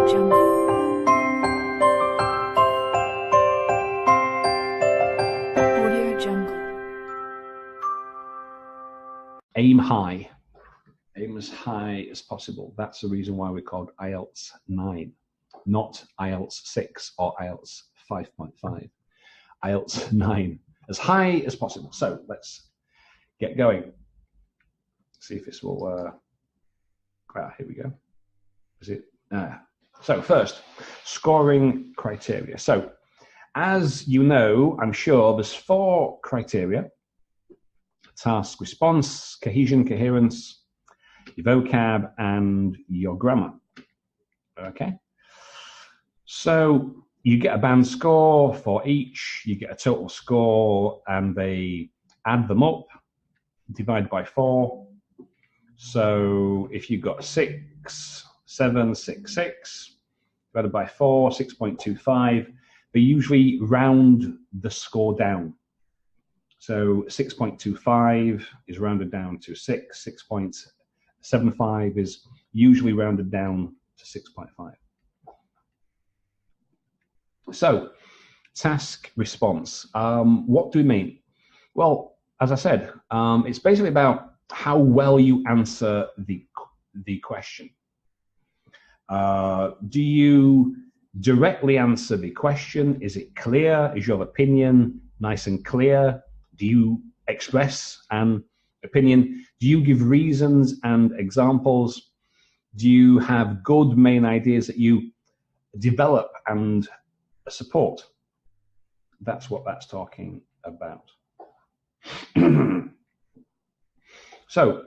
Aim high. Aim as high as possible. That's the reason why we're called IELTS 9, not IELTS 6 or IELTS 5.5. IELTS 9, as high as possible. So let's get going. See if this will, here we go. Is it? So first, scoring criteria. So as you know, I'm sure there's 4 criteria: task response, cohesion, coherence, your vocab, and your grammar. Okay. So you get a band score for each, you get a total score, and they add them up, divide by 4. So if you've got 6.766 divided by 4, 6.25, they usually round the score down. So 6.25 is rounded down to 6, 6.75 is usually rounded down to 6.5. So, task response. What do we mean? Well, as I said, it's basically about how well you answer the question. Do you directly answer the question? Is it clear? Is your opinion nice and clear? Do you express an opinion? Do you give reasons and examples? Do you have good main ideas that you develop and support? That's what that's talking about. So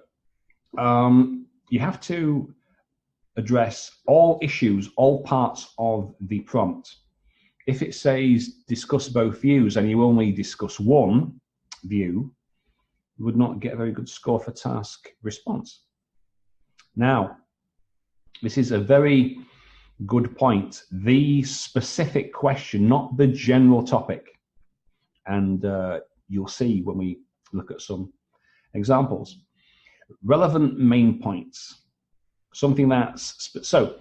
you have to address all issues, all parts of the prompt. If it says discuss both views and you only discuss one view, you would not get a very good score for task response. Now, this is a very good point. The specific question, not the general topic. And you'll see when we look at some examples. Relevant main points. Something that's, so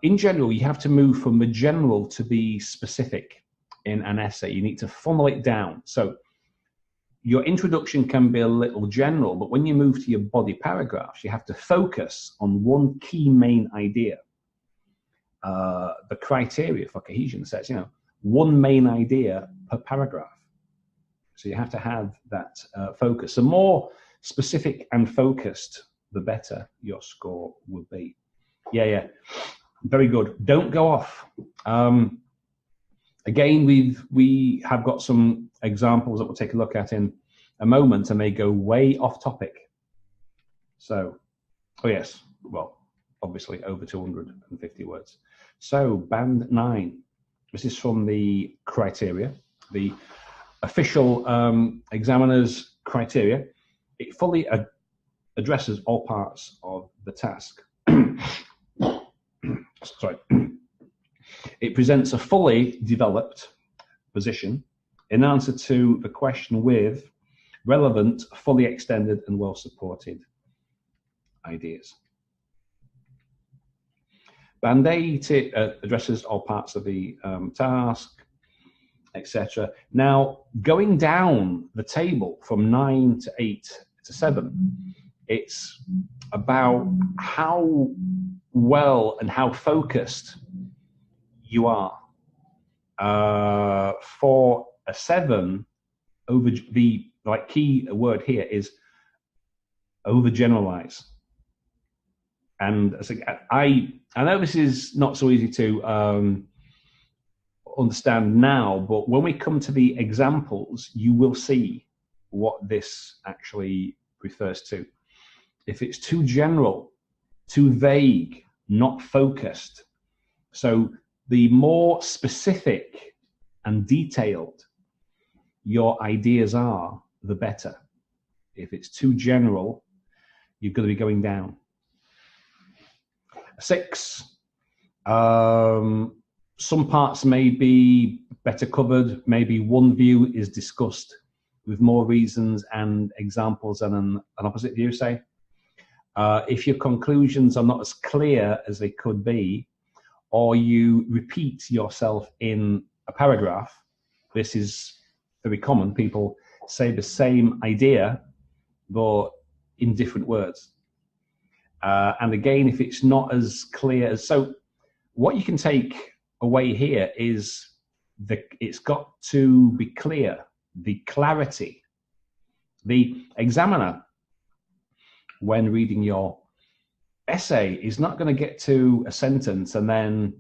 in general, you have to move from the general to the specific in an essay. You need to funnel it down. So your introduction can be a little general, but when you move to your body paragraphs, you have to focus on one key main idea. The criteria for cohesion says, one main idea per paragraph. So you have to have that focus. The more specific and focused, the better your score will be. Yeah. Very good. Don't go off. Again, we have got some examples that we'll take a look at in a moment, and they go way off topic. So, oh yes, well, obviously over 250 words. So, band 9. This is from the criteria, the official examiner's criteria. It fully addresses all parts of the task. Sorry. It presents a fully developed position in answer to the question with relevant, fully extended, and well-supported ideas. Band 8 addresses all parts of the task, etc. Now, going down the table from 9 to 8 to 7, it's about how well and how focused you are. For a 7, over the key word here is overgeneralize. And I know this is not so easy to understand now, but when we come to the examples, you will see what this actually refers to. If it's too general, too vague, not focused, so the more specific and detailed your ideas are, the better. If it's too general, you're going to be going down. 6, some parts may be better covered. Maybe one view is discussed with more reasons and examples than an opposite view, say. If your conclusions are not as clear as they could be, or you repeat yourself in a paragraph. This is very common. People say the same idea, but in different words. And again, if it's not as clear as... So what you can take away here is it's got to be clear, the clarity. The examiner, when reading your essay, is not going to get to a sentence and then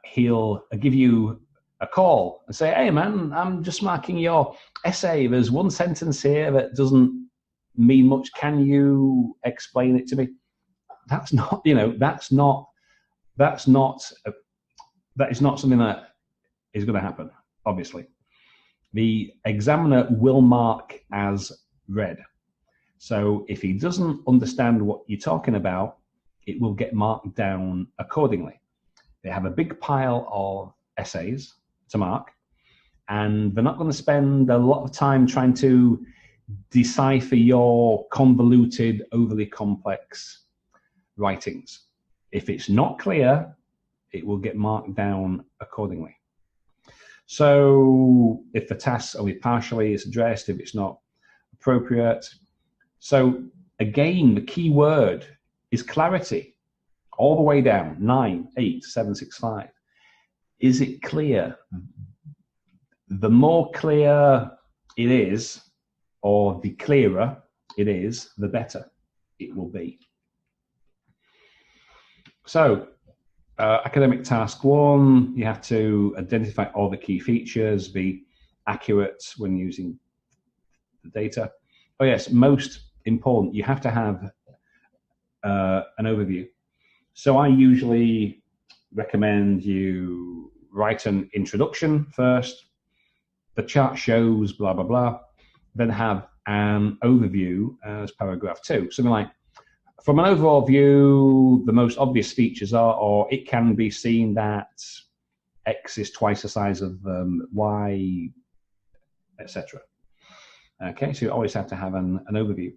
he'll give you a call and say, hey man, I'm just marking your essay. There's one sentence here that doesn't mean much. Can you explain it to me? That's not, that is not something that is going to happen, obviously. The examiner will mark as read. So if he doesn't understand what you're talking about, it will get marked down accordingly. They have a big pile of essays to mark, and they're not going to spend a lot of time trying to decipher your convoluted, overly complex writings. If it's not clear, it will get marked down accordingly. So if the task only partially is addressed, if it's not appropriate. So again, the key word is clarity, all the way down, 9, 8, 7, 6, 5. Is it clear? The more clear it is, or the clearer it is, the better it will be. So, academic task 1, you have to identify all the key features, be accurate when using the data. Oh yes, most important, you have to have an overview. So I usually recommend you write an introduction first, the chart shows, blah, blah, blah, then have an overview as paragraph 2. Something like, from an overall view, the most obvious features are, or it can be seen that X is twice the size of Y, etc. Okay, so you always have to have an overview.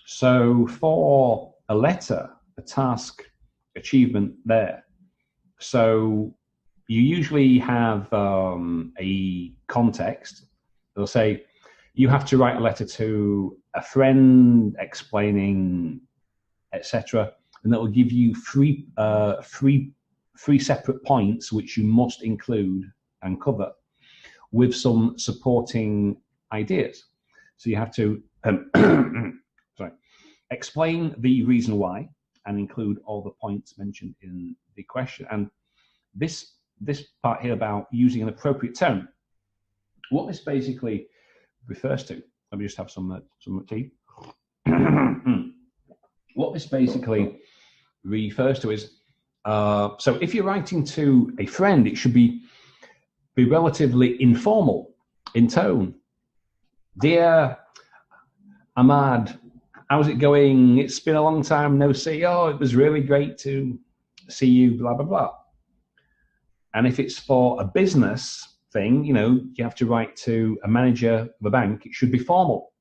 So for a letter, a task, achievement there. So you usually have a context. They'll say, you have to write a letter to a friend explaining, etc. And that will give you three separate points which you must include and cover with some supporting ideas. So you have to explain the reason why and include all the points mentioned in the question. And this part here about using an appropriate tone, what this basically refers to, let me just have some tea. What this basically refers to is, so if you're writing to a friend, it should be relatively informal in tone. Dear Ahmad, how's it going? It's been a long time no see. Oh, it was really great to see you, blah, blah, blah. And if it's for a business thing, you have to write to a manager of a bank, it should be formal.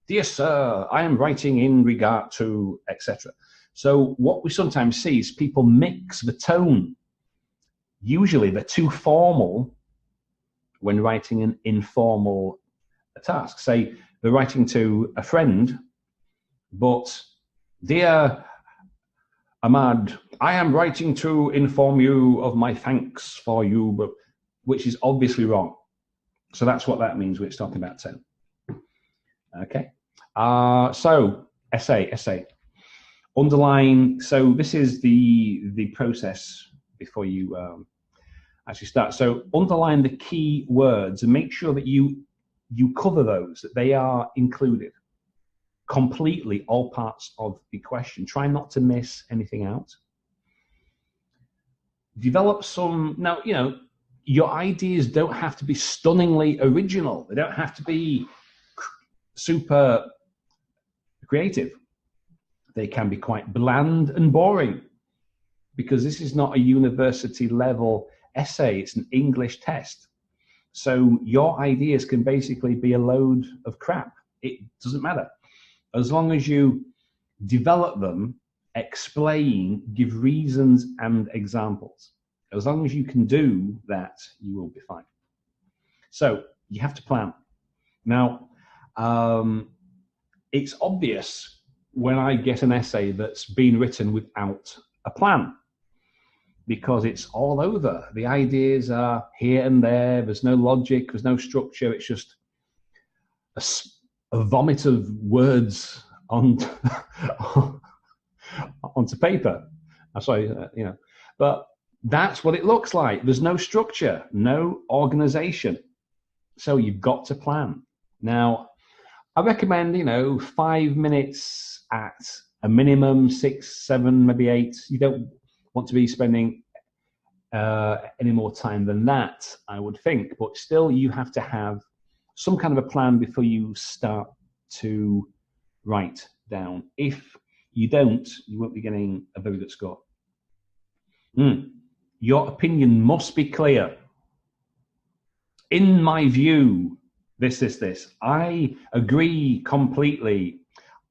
Dear sir, I am writing in regard to, etc. So what we sometimes see is people mix the tone. Usually they're too formal when writing an informal task. Say they're writing to a friend, but dear Ahmad, I am writing to inform you of my thanks for you, but which is obviously wrong. So that's what that means when it's talking about tone. Okay. So essay. Underline. So this is the process before you actually start. So underline the key words and make sure that you cover those, that they are included completely, all parts of the question. Try not to miss anything out. Develop some, now, your ideas don't have to be stunningly original. They don't have to be super creative. They can be quite bland and boring because this is not a university level essay. It's an English test. So your ideas can basically be a load of crap. It doesn't matter. As long as you develop them explain, give reasons and examples. As long as you can do that, you will be fine. So you have to plan. Now, it's obvious when I get an essay that's been written without a plan, because it's all over. The ideas are here and there. There's no logic. There's no structure. It's just a vomit of words onto paper. I'm sorry, but that's what it looks like. There's no structure, no organization. So you've got to plan. Now, I recommend, 5 minutes at a minimum, 6, 7, maybe 8. You don't want to be spending any more time than that, I would think. But still, you have to have some kind of a plan before you start to write down. If you don't, you won't be getting a very good score. Your opinion must be clear. In my view, this. I agree completely.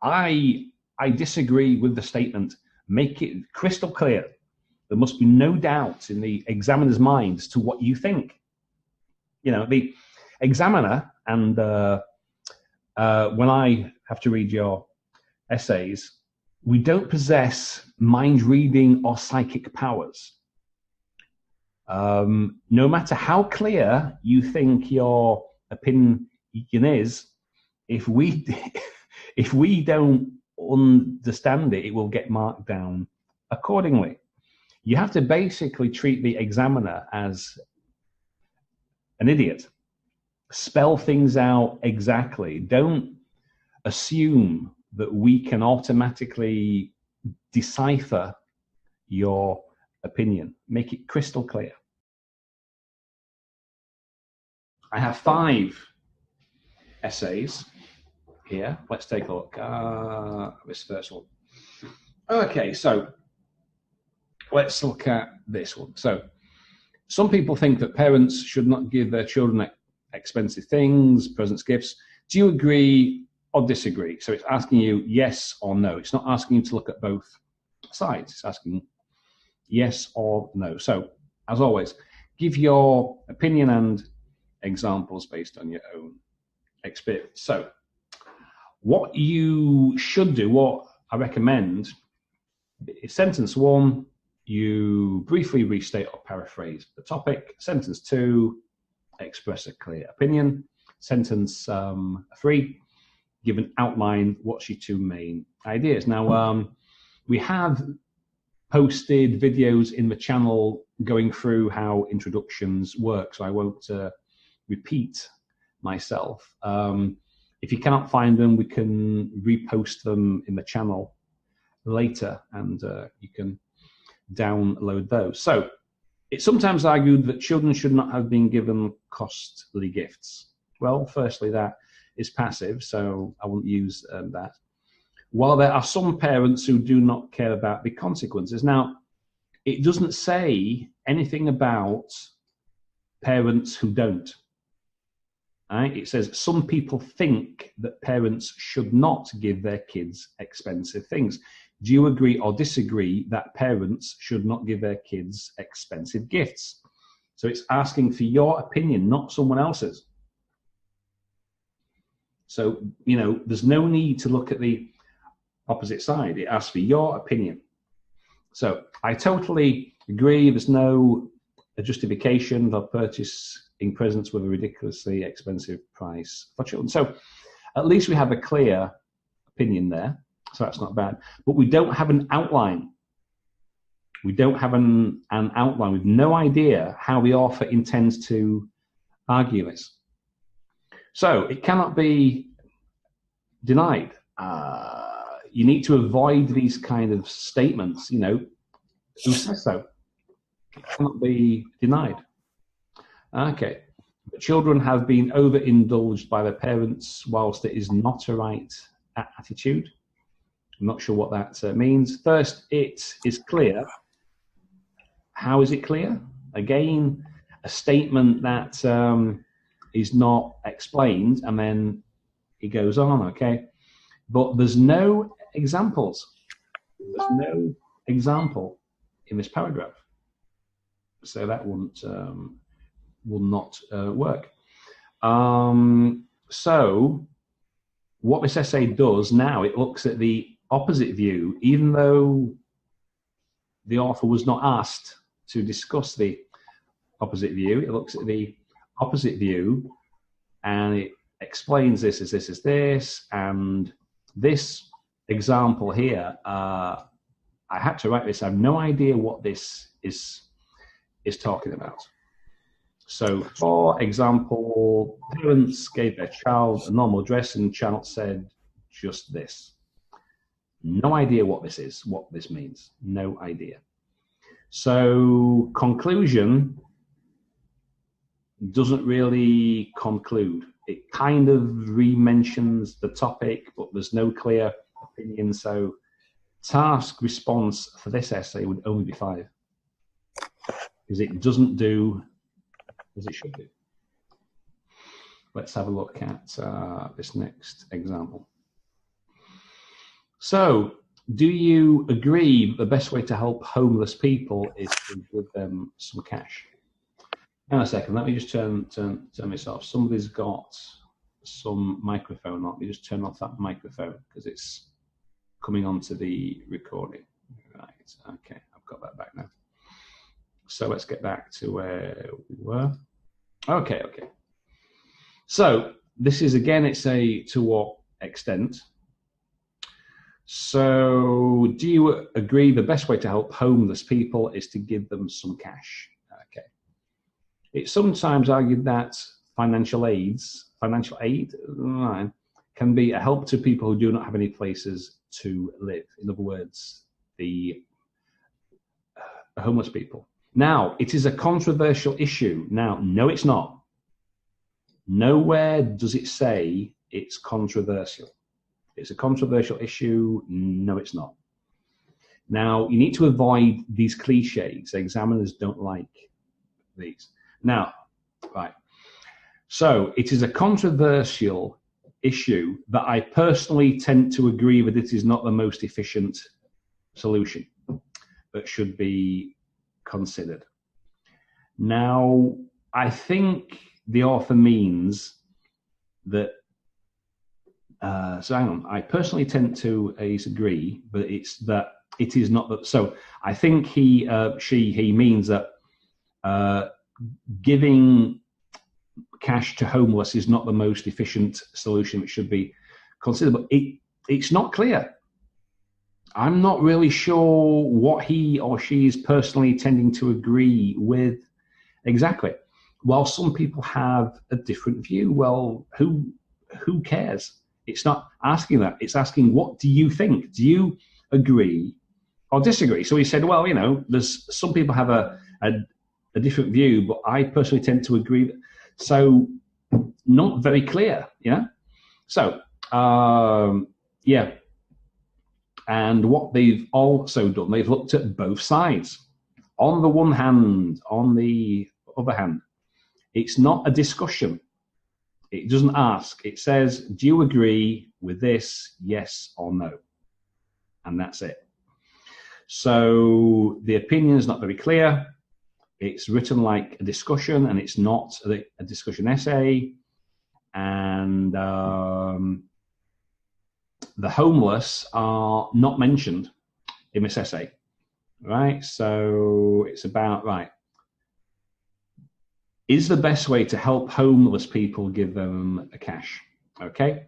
I disagree with the statement. Make it crystal clear. There must be no doubt in the examiner's mind as to what you think. The examiner, and when I have to read your essays, we don't possess mind reading or psychic powers. No matter how clear you think your opinion is, if we don't understand it, it will get marked down accordingly. You have to basically treat the examiner as an idiot. Spell things out exactly. Don't assume that we can automatically decipher your opinion. Make it crystal clear. I have 5 essays here. Let's take a look. This first one. Okay, so let's look at this one. So some people think that parents should not give their children expensive things, presents, gifts. Do you agree or disagree? So it's asking you yes or no. It's not asking you to look at both sides. It's asking yes or no. So as always, give your opinion and examples based on your own experience. So what you should do, what I recommend, is sentence 1, you briefly restate or paraphrase the topic. Sentence 2, express a clear opinion. Sentence 3, give an outline. What's your 2 main ideas? Now, we have posted videos in the channel going through how introductions work, so I won't repeat myself. If you cannot find them, we can repost them in the channel later, and you can download those. So it's sometimes argued that children should not have been given costly gifts. Well, firstly, that is passive, so I won't use that. While there are some parents who do not care about the consequences. Now, it doesn't say anything about parents who don't. Right? It says some people think that parents should not give their kids expensive things. Do you agree or disagree that parents should not give their kids expensive gifts? So it's asking for your opinion, not someone else's. So, there's no need to look at the opposite side. It asks for your opinion. So I totally agree. There's no justification for purchasing presents with a ridiculously expensive price for children. So at least we have a clear opinion there. So that's not bad. But we don't have an outline. We don't have an outline. We've no idea how the author intends to argue this. So it cannot be denied. You need to avoid these kind of statements, who says so? It cannot be denied. Okay. The children have been overindulged by their parents whilst it is not a right attitude. I'm not sure what that means. First, it is clear. How is it clear? Again, a statement that is not explained, and then he goes on, okay? But there's no examples. There's no example in this paragraph, so that will not work. So what this essay does now, it looks at the opposite view, even though the author was not asked to discuss the opposite view. It looks at the opposite view and it explains this as this is this, and this example here, I had to write this. I have no idea what this is talking about. So, for example, parents gave their child a normal dress and the child said just this. No idea what this is, what this means. No idea. So, conclusion doesn't really conclude. It kind of re-mentions the topic, but there's no clear opinion. So, task response for this essay would only be 5, because it doesn't do as it should do. Let's have a look at this next example. So, do you agree that the best way to help homeless people is to give them some cash? Hang on a second, let me just turn this off. Somebody's got some microphone on. Let me just turn off that microphone because it's coming onto the recording. Right, okay, I've got that back now. So let's get back to where we were. Okay. So this is, again, it's a to what extent. So do you agree the best way to help homeless people is to give them some cash? Okay. It's sometimes argued that financial aid can be a help to people who do not have any places to live. In other words, the homeless people. Now, it is a controversial issue. Now, no, it's not. Nowhere does it say it's controversial. It's a controversial issue. No, it's not. Now, you need to avoid these cliches. Examiners don't like these. Now, right. So, it is a controversial issue that I personally tend to agree with. It is not the most efficient solution that should be considered. Now, I think the author means that, so hang on, I personally tend to agree, but it's that it is not that. So I think he means that giving cash to homeless is not the most efficient solution. It should be considered, but it's not clear. I'm not really sure what he or she is personally tending to agree with exactly. While some people have a different view, well, who cares? It's not asking that. It's asking, what do you think? Do you agree or disagree? So he said, well, you know, there's some people have a different view, but I personally tend to agree. So not very clear, yeah? So, yeah. And what they've also done, they've looked at both sides. On the one hand, on the other hand, it's not a discussion. It doesn't ask. It says, do you agree with this, yes or no? And that's it. So the opinion is not very clear. It's written like a discussion, and it's not a discussion essay. And the homeless are not mentioned in this essay, right? So it's about, right, is the best way to help homeless people give them cash? Okay,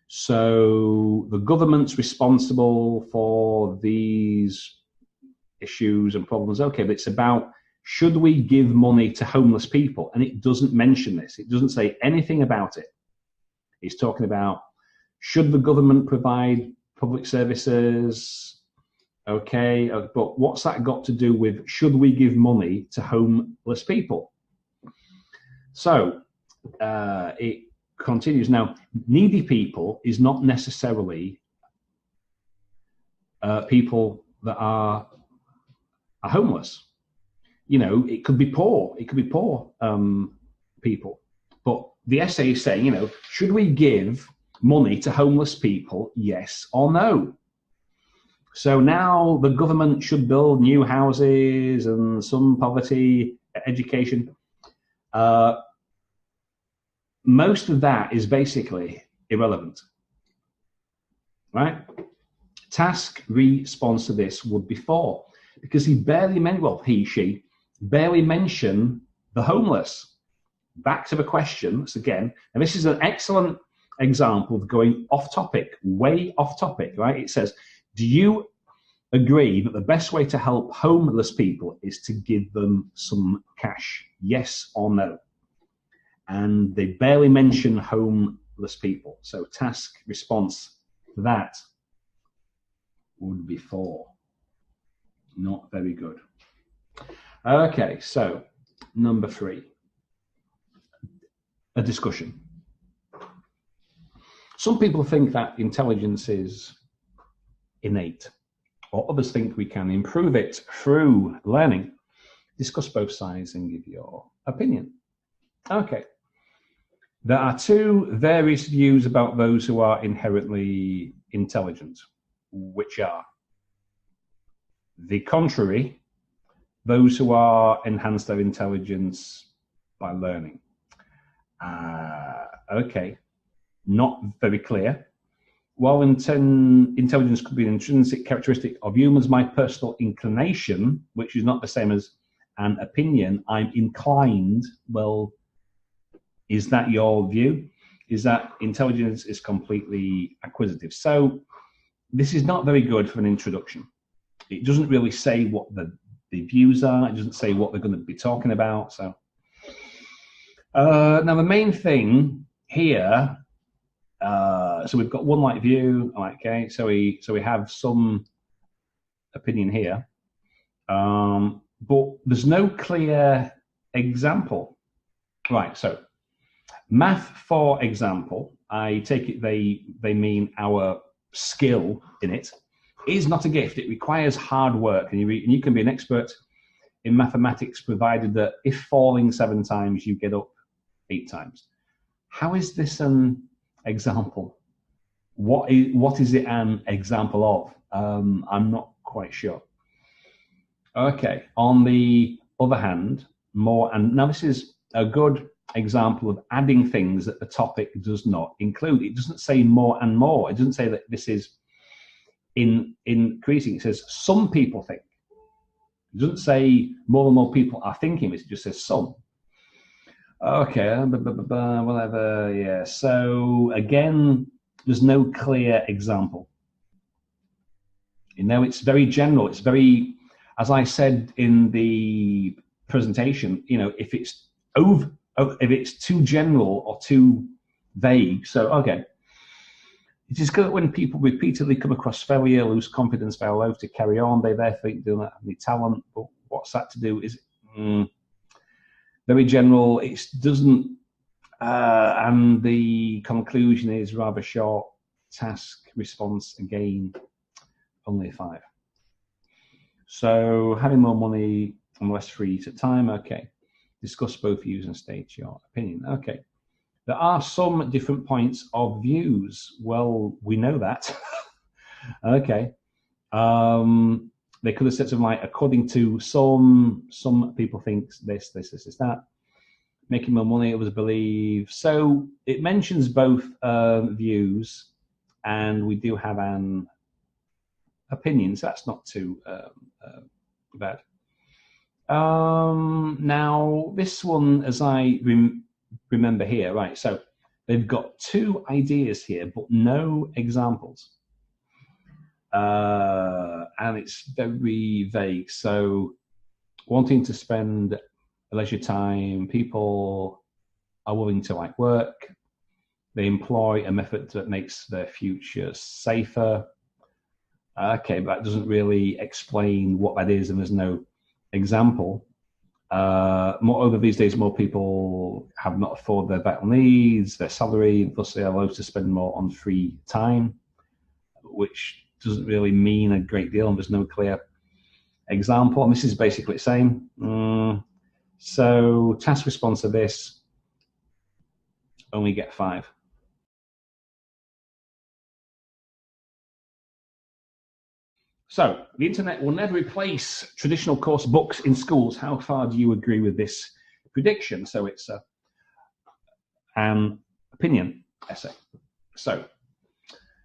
so the government's responsible for these issues and problems. Okay, but it's about, should we give money to homeless people? And it doesn't mention this. It doesn't say anything about it. It's talking about, should the government provide public services? Okay, but what's that got to do with, should we give money to homeless people? So it continues. Now, needy people is not necessarily people that are homeless. You know, it could be poor. It could be poor people. But the essay is saying, you know, should we give money to homeless people, yes or no? So now the government should build new houses and some poverty education. Most of that is basically irrelevant, right? Task response to this would be 4, because he barely she barely mentioned the homeless. Back to the questions again, and this is an excellent example of going off topic, way off topic, right? It says, do you agree that the best way to help homeless people is to give them some cash? Yes or no? And they barely mention homeless people. So task response to that would be 4. Not very good. Okay, so number 3, a discussion. Some people think that intelligence is innate, or others think we can improve it through learning. Discuss both sides and give your opinion. Okay. There are 2 various views about those who are inherently intelligent, which are the contrary, those who are enhance their intelligence by learning. Okay, not very clear. While intelligence could be an intrinsic characteristic of humans, my personal inclination, which is not the same as an opinion, I'm inclined, well, is that your view? Is that intelligence is completely acquisitive? So this is not very good for an introduction. It doesn't really say what the views are. It doesn't say what they're going to be talking about. So now the main thing here, so we've got one light view. Okay, so we have some opinion here, but there's no clear example. Right, so math, for example, I take it they mean our skill in it, is not a gift. It requires hard work, and you can be an expert in mathematics provided that if falling 7 times, you get up 8 times. How is this an example? What is it an example of? I'm not quite sure. Okay, on the other hand, more, and now this is a good example of adding things that the topic does not include. It doesn't say more and more. It doesn't say that this is increasing. It says some people think. It doesn't say more and more people are thinking this. It just says some. Okay, whatever. Yeah. So again, there's no clear example. You know, it's very general. It's very, as I said in the presentation, you know, if it's too general or too vague. So okay. It is good when people repeatedly come across failure, lose confidence, fail low to carry on. They therefore do not have any talent. But what's that to do? Is very general. It doesn't, and the conclusion is rather short. Task response again, only 5. So having more money and less free time. Okay. Discuss both views and state your opinion. Okay. There are some different points of views. Well, we know that. Okay. They could have said something like, according to some people think this, that. Making more money, others believe. So it mentions both views, and we do have an opinion, so that's not too bad. Now, this one, as I remember here, right, so they've got 2 ideas here, but no examples. And it's very vague. So wanting to spend leisure time, people are willing to like work. They employ a method that makes their future safer. Okay, but that doesn't really explain what that is, and there's no example. Moreover, these days, more people have not afforded their vital needs, their salary, thus they are allowed to spend more on free time, which doesn't really mean a great deal, and there's no clear example. And this is basically the same. So task response to this, only get 5. So the internet will never replace traditional course books in schools. How far do you agree with this prediction? So it's an opinion essay. So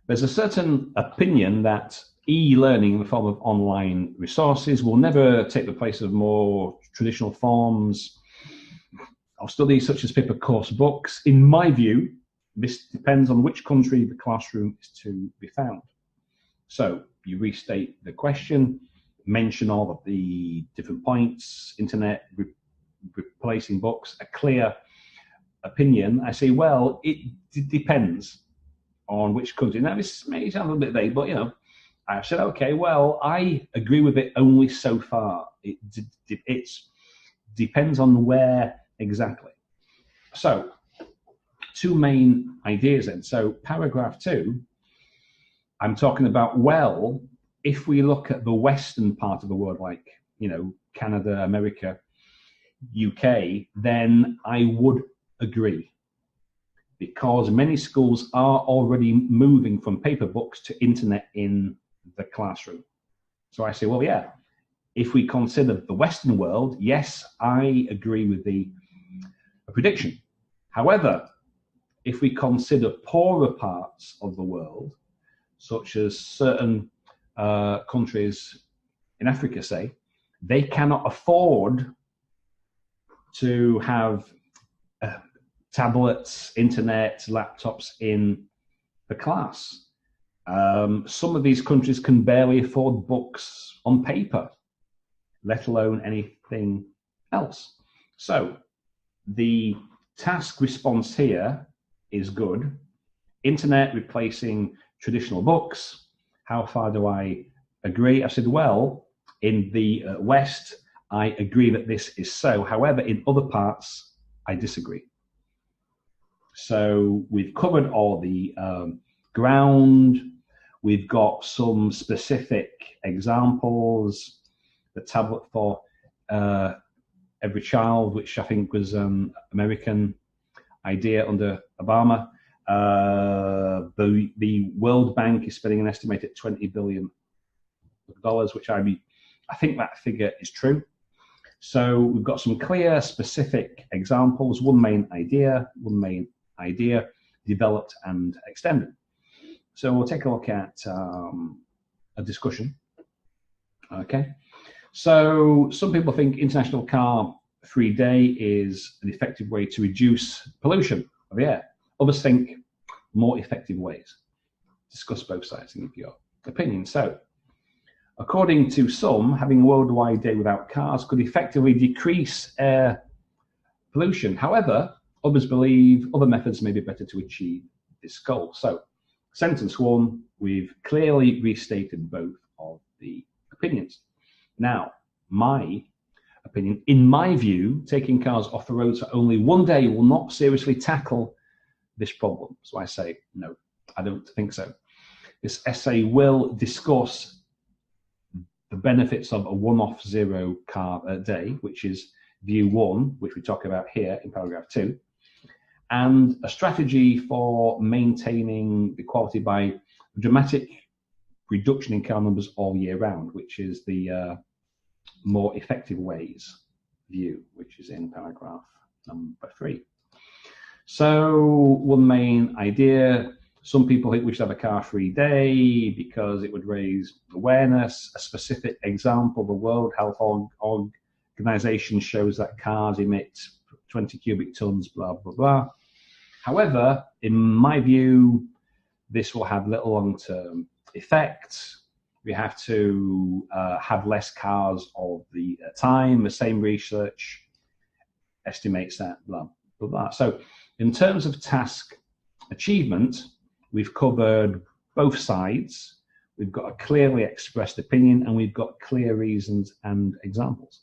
there's a certain opinion that e-learning in the form of online resources will never take the place of more traditional forms of study, such as paper course books. In my view, this depends on which country the classroom is to be found. So you restate the question, mention all of the different points, internet replacing books, a clear opinion. I say, well, it depends on which country. Now, this may sound a little bit vague, but, you know, I've said, okay, well, I agree with it only so far. It depends on where exactly. So, two main ideas then. So, paragraph 2, I'm talking about, well, if we look at the Western part of the world, like, you know, Canada, America, UK, then I would agree, because many schools are already moving from paper books to internet in the classroom. So I say, well, yeah, if we consider the Western world, yes, I agree with the prediction. However, if we consider poorer parts of the world, such as certain countries in Africa, say, they cannot afford to have tablets, internet, laptops in the class. Some of these countries can barely afford books on paper, let alone anything else. So the task response here is good. Internet replacing traditional books. How far do I agree? I said, well, in the West, I agree that this is so. However, in other parts, I disagree. So we've covered all the ground. We've got some specific examples. The tablet for every child, which I think was American idea under Obama. The World Bank is spending an estimated $20 billion, which I think that figure is true. So we've got some clear, specific examples. One main idea developed and extended. So we'll take a look at a discussion. Okay. So some people think International Car-Free Day is an effective way to reduce pollution of the air. Others think more effective ways. Discuss both sides and give your opinion. So, according to some, having a worldwide day without cars could effectively decrease air pollution. However, others believe other methods may be better to achieve this goal. So, sentence 1, we've clearly restated both of the opinions. Now, my opinion, in my view, taking cars off the roads for only one day will not seriously tackle this problem. So I say, no, I don't think so. This essay will discuss the benefits of a one-off zero car a day, which is view 1, which we talk about here in paragraph 2, and a strategy for maintaining the quality by a dramatic reduction in car numbers all year round, which is the more effective ways view, which is in paragraph number 3. So one main idea, some people think we should have a car-free day because it would raise awareness. A specific example, the World Health Organization shows that cars emit 20 cubic tons, blah, blah, blah. However, in my view, this will have little long-term effect. We have to have less cars all the time. The same research estimates that, blah, blah, blah. So in terms of task achievement, we've covered both sides. We've got a clearly expressed opinion, and we've got clear reasons and examples.